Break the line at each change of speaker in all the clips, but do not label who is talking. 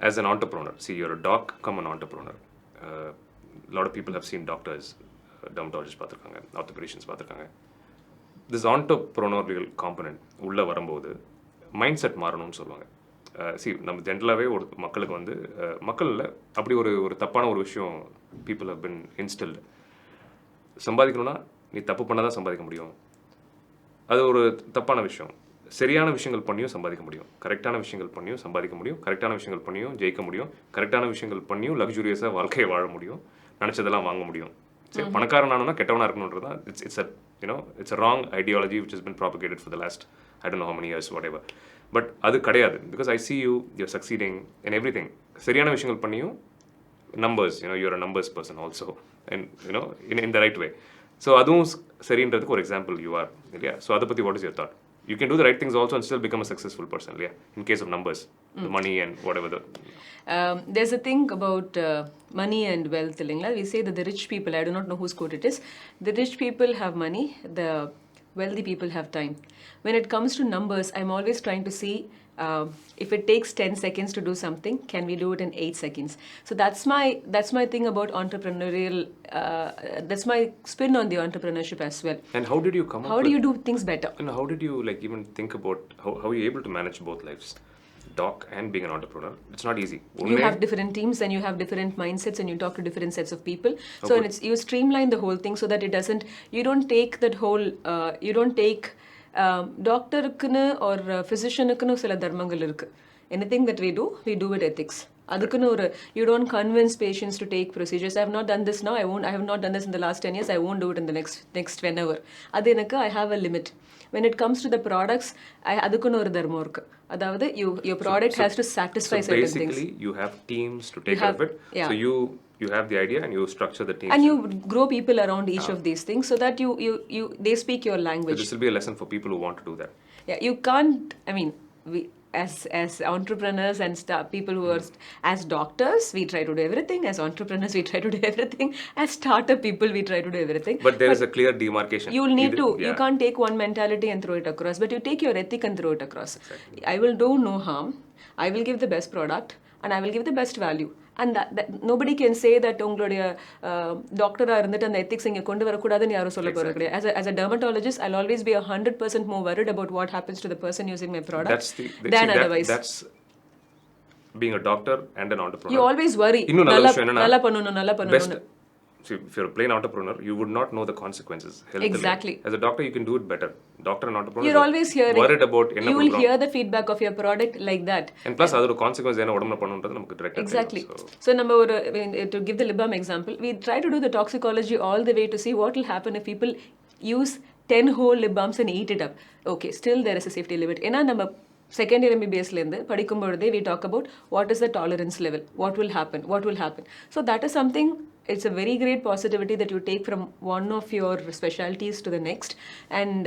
as an entrepreneur, see, you're a doc, come an entrepreneur. A lot of people have seen doctors, dermatologists பார்த்துருக்காங்க, orthopedicians பார்த்துருக்காங்க. This entrepreneurial component உள்ள வரும்போது mind set மாறணும்னு சொல்லுவாங்க. C நம்ம ஜென்ரலாகவே ஒரு மக்களுக்கு வந்து மக்களில் அப்படி ஒரு தப்பான ஒரு விஷயம் பீப்புள் ஹவ் பின் இன்ஸ்டில்டு. சம்பாதிக்கணும்னா நீ தப்பு பண்ணால் தான் சம்பாதிக்க முடியும். அது ஒரு தப்பான விஷயம். சரியான விஷயங்கள் பண்ணியும் சம்பாதிக்க முடியும், கரெக்டான விஷயங்கள் பண்ணியும் சம்பாதிக்க முடியும், கரெக்டான விஷயங்கள் பண்ணியும் ஜெயிக்க முடியும், கரெக்டான விஷயங்கள் பண்ணியும் லக்ஸூரியஸாக வாழ்க்கையை வாழ முடியும், நினச்சதெல்லாம் வாங்க முடியும். சரி, பணக்காரனானா கெட்டவனாக இருக்கணுன்றது தான் it's a wrong ideology which has been propagated for the last I don't know how many years, whatever. But அது கிடையாது. Because I see you're succeeding in everything. சரியான விஷயங்கள் பண்ணியும் numbers, you're a numbers person also, and in the right way. So அதுவும் சரின்றதுக்கு ஒரு example you are, இல்லையா? So அதை பற்றி what is your thought? You can do the right things also and still become a successful person, yeah, in case of numbers, the money and whatever the...
There's a thing about money and wealth. We say that the rich people, I do not know whose quote it is, the rich people have money, the wealthy people have time. When it comes to numbers, I'm always trying to see if it takes 10 seconds to do something, can we do it in 8 seconds? So that's my thing about entrepreneurial, that's my spin on the entrepreneurship as well.
And how did you come up
How do you do things better?
And how did you even think about how you're able to manage both lives, doc and being an entrepreneur? It's not easy.
You have different teams and you have different mindsets and you talk to different sets of people. So you streamline the whole thing so that it doesn't, you don't take that whole, you don't take டாக்டருக்குன்னு ஒரு ஃபிசிஷியனுக்குன்னு சில தர்மங்கள் இருக்குது. Anything that we do it ethics. அதுக்குன்னு ஒரு, you don't convince patients to take procedures. I have not done this now, I have not done this in the last 10 years, I won't do it in the next whenever. அது எனக்கு, I have a limit. When it comes to the products, அதுக்குன்னு ஒரு தர்மம் இருக்கு. அதாவது your product has to satisfy certain things.
Basically you have teams to take care of it. Yeah. So you have the idea and you structure the team.
And you grow people around each of these things so that they speak your language.
So this will be a lesson for people who want to do that.
Yeah, you can't, we as entrepreneurs and people who are, as doctors, we try to do everything. As entrepreneurs, we try to do everything. As startup people, we try to do everything.
But there is a clear demarcation.
You'll need to. Yeah. You can't take one mentality and throw it across. But you take your ethic and throw it across. Exactly. I will do no harm. I will give the best product and I will give the best value. And that nobody can say that உங்களுடைய டாக்டராக இருந்துட்டு அந்த ethics இங்கே கொண்டு வரக்கூடாதுன்னு யாரும் சொல்ல போகிறது கிடையாது. As a dermatologist, I'll always be 100% more worried about what happens to the person using my product than otherwise.
That's being a doctor and an entrepreneur.
You always worry. நல்லா பண்ணணும்.
See, if you're a plain entrepreneur, you would not know the consequences.
Exactly.
As a doctor, you can do it better. Doctor and entrepreneur,
you're always hearing,
worried about
you will hear the feedback of your product like that.
And plus, other consequences என்ன உடம்புல பண்ணுன்றது நமக்கு direct.
Exactly. So நம்ம ஒரு, to give the lip balm example, we try to do the toxicology all the way to see what will happen if people use 10 whole lip balms and eat it up. Okay, still there is a safety limit. ஏன்னா நம்ம second year MBBSலேருந்து படிக்கும்பொழுதே we talk about what is the tolerance level, what will happen. So that is something, it's a very great positivity that you take from one of your specialties to the next. And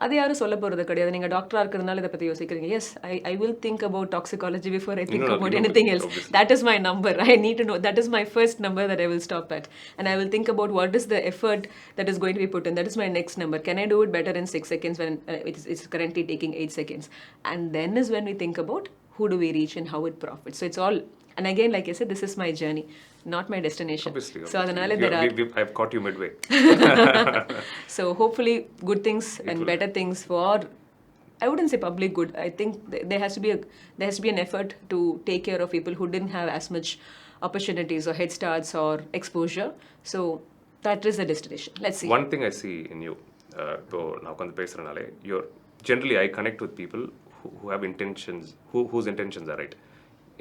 அது யாரும் சொல்ல போகிறது கிடையாது. நீங்கள் டாக்டராக இருக்கிறதுனால இதை பற்றி யோசிக்கிறீங்க. Yes, I will think about toxicology before I think about anything else. Obviously. That is my number. I need to know. That is my first number that I will stop at. And I will think about what is the effort that is going to be put in. That is my next number. Can I do it better in 6 seconds when it's currently taking 8 seconds? And then is when we think about who do we reach and how it profits. So it's all, and again, like I said, this is my journey, not my destination.
Obviously.
So
I've caught you midway.
So hopefully good things and better things for, I wouldn't say public good. I think there has to be an effort to take care of people who didn't have as much opportunities or head starts or exposure. So that is the destination. Let's see.
One thing I see in you, now உட்காந்து பேசுறனாலே, you're generally, I connect with people who have intentions, whose intentions are right.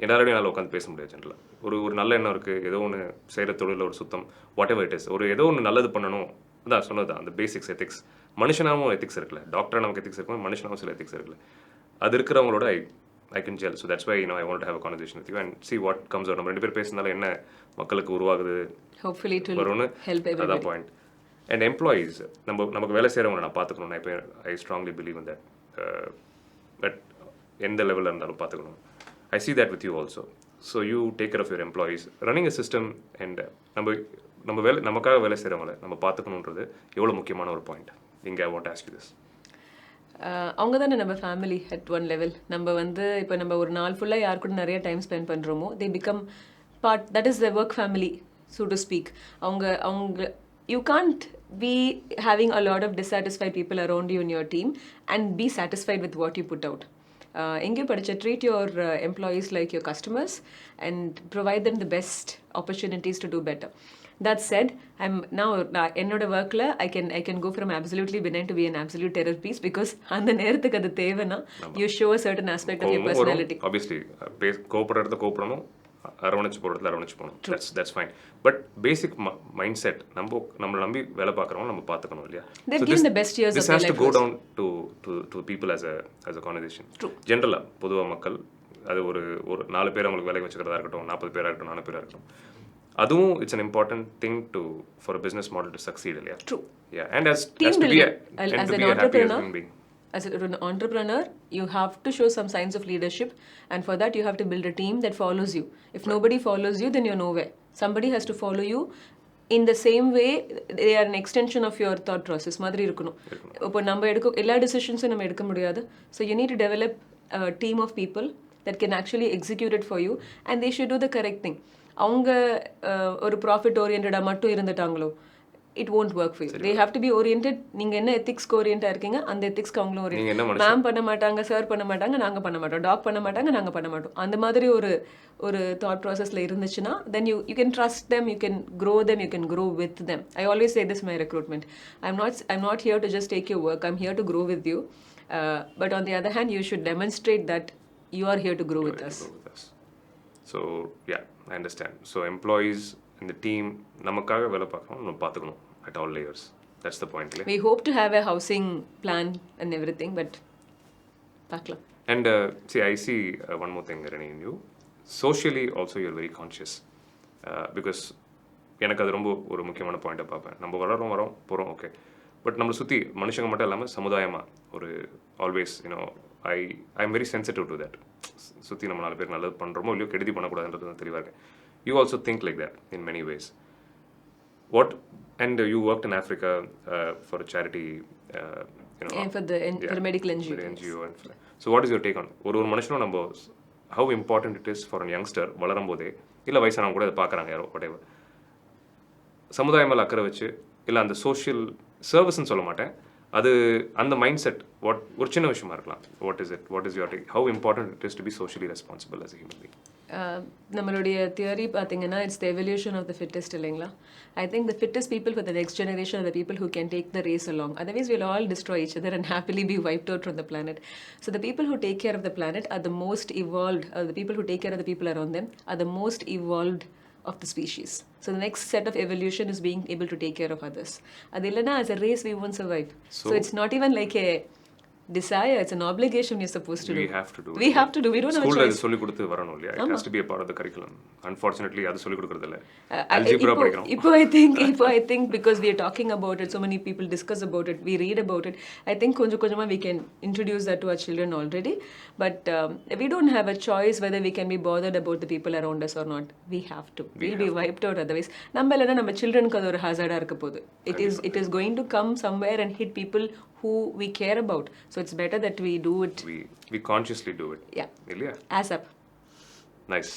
எல்லாரோடையும் நல்லா உட்காந்து பேச முடியாது. ஜென்ரலாக ஒரு நல்ல எண்ணம் இருக்குது, ஏதோ ஒன்று செய்கிற தொழிலில் ஒரு சுத்தம், வாட் எவர் இட் இஸ், ஏதோ ஒன்று நல்லது பண்ணணும், அதான் சொன்னது அந்த பேசிக்ஸ் எத்திக்ஸ். மனுஷனாகவும் எத்திக்ஸ் இருக்குல்ல, டாக்டராக நமக்கு எத்திக்ஸ் இருக்கும், மனுஷனாகவும் சில எத்திக்ஸ் இருக்குல்ல, அது இருக்கிறவங்களோட I can gel. So that's why I want to have a conversation with you and see what comes out. நம்ம ரெண்டு பேர் பேசுனால என்ன மக்களுக்கு உருவாகுது,
hopefully it will help everybody.
அதான் பாயிண்ட். அண்ட் எம்ப்ளாயீஸ், நமக்கு வேலை செய்கிறவங்களை நான் பார்த்துக்கணும். நான் இப்போ I strongly believe in that. But எந்த லெவலில் இருந்தாலும் பார்த்துக்கணும். I see that with you also. So you take care of your employees. Running a system and நமக்காக வேலை செய்கிறவங்கள நம்ம பார்த்துக்கணுன்றது எவ்வளோ முக்கியமான ஒரு பாயிண்ட். இங்கே I want to ask you this.
அவங்க தானே நம்ம ஃபேமிலி அட் ஒன் லெவல். நம்ம வந்து இப்போ நம்ம ஒரு நாள் ஃபுல்லாக யார் கூட நிறைய டைம் ஸ்பெண்ட் பண்ணுறோமோ they become part, that is the work family so to speak. அவங்க you can't be having a lot of dissatisfied people around you in your team and be satisfied with what you put out. எங்கே படிச்ச treat your employees like your customers and provide them the best opportunities to do better. That said, I'm now என்னோட ஒர்க்கில் I can go from absolutely benign to be an absolute terror piece because அந்த நேரத்துக்கு அது தேவைன்னா you show a certain aspect of your personality.
Obviously கோபப்படுறத கோபப்படணும், அரவணைச்சு போகிறதுல அரவணைச்சு போகணும். That's fine. But basic mindset நம்மளை நம்பி வேலை பார்க்குறவங்க நம்ம பார்த்துக்கணும் இல்லையா? This has to go down to people as a conversation. ஜென்ரலாக பொதுவாக மக்கள் அது ஒரு 4 பேர் அவங்களுக்கு வேலைக்கு வச்சுக்கிறதா இருக்கட்டும், 40 பேராக இருக்கட்டும், 4 பேராக இருக்கட்டும், அதுவும் it's an important thing for a business model to succeed இல்லையா?
True.
Yeah, and as to be a happy as human being.
As an entrepreneur, you have to show some signs of leadership, and for that you have to build a team that follows you. If nobody follows you, then you're nowhere. Somebody has to follow you in the same way. They are an extension of your thought process மாதிரி இருக்கணும். இப்போ நம்ம எல்லா decisions-உம் நம்ம எடுக்க முடியாது. So you need to develop a team of people that can actually execute it for you, and they should do the correct thing. அவங்க ஒரு ப்ராஃபிட் ஓரியன்டாக மட்டும் இருந்துட்டாங்களோ it won't work for you. They have to be oriented. நீங்க என்ன எத்திக்ஸ்க்கு ஓரியன்டா இருக்கீங்க, அந்த எத்திக்ஸ்க்கு அவங்களும் orient. Ma'am பண்ண மாட்டாங்க, சார் பண்ண மாட்டாங்க, நாங்க பண்ண மாட்டோம், டாக் பண்ண மாட்டாங்க, நாங்க பண்ண மாட்டோம், அந்த மாதிரி ஒரு தாட் ப்ராசஸ்ல இருந்துச்சுன்னா then you can trust them, you can grow them, you can grow with them. I always say this in my recruitment. I'm not here to just take your work, I'm here to grow with you. But on the other hand, you should demonstrate that you are here to grow with us.
So yeah, I understand. So employees in the team நமக்காக வேலை பார்க்கணும், நம்ம பார்த்துக்கணும் at all layers. That's the point.
We hope to have a housing plan and everything, but பார்க்கலாம்.
And see, I see one more thing Reni in you. Socially also you're very conscious. Because எனக்கு அது ரொம்ப ஒரு முக்கியமான பாயிண்ட்டை பார்ப்பேன். நம்ம வரோம் போகிறோம், ஓகே, பட் நம்மளை சுற்றி மனுஷங்க மட்டும் இல்லாமல் சமுதாயமாக ஒரு always I am very sensitive to that. சுற்றி நம்ம 4 பேர் நல்லது பண்ணுறோமோ இல்லையோ கெடுதி பண்ணக்கூடாதுன்றது தெளிவாக இருக்கேன். You also think like that in many ways. And you worked in Africa for a charity,
and for the medical NGO.
So what is your take on ஒரு மனுஷனும் நம்ம how important it is for a youngster வளரும் போதே, இல்லை வயசானவங்க கூட அதை பார்க்குறாங்க யாரோ whatever, சமுதாயம் மேலே அக்கறை வச்சு இல்லை அந்த சோஷியல் சர்வீஸ்ன்னு சொல்ல மாட்டேன், அது அந்த மைண்ட் செட் ஒரு சின்ன விஷயமா இருக்கலாம். what is your take? How important it is to be socially responsible as a human being?
நம்மளுடைய தியரி பார்த்தீங்கன்னா it's the evolution of the fittest இல்லைங்களா? I think the fittest people for the next generation are the people who can take the race along. Otherwise will all destroy each other and happily be wiped out from the planet. So the people who take care of the planet are the most evolved, the people who take care of the people around them are the most evolved of the species. So the next set of evolution is being able to take care of others. அது இல்லைன்னா as a race we won't survive. So it's not even like a desire, it's an obligation you're supposed to do.
We have to do.
We don't have a choice.
School அது சொல்லி கொடுத்து வரணும் இல்லையா? It has to be a part of the curriculum. Unfortunately அது சொல்லி கொடுக்கறது இல்ல. Algebra படிக்கிறோம்.
இப்போ I think because we are talking about it, so many people discuss about it, we read about it, I think கொஞ்சமா we can introduce that to our children already. But we don't have a choice whether we can be bothered about the people around us or not. We have to. We'll be wiped out otherwise. நம்ம இல்லைன்னா நம்ம childrenக்கு அது ஒரு hazard-ஆ இருக்க போகுது. It is going to come somewhere and hit people who we care about. So it's better that we do it.
We consciously do it.
Yeah.
Ilya?
As up.
Nice.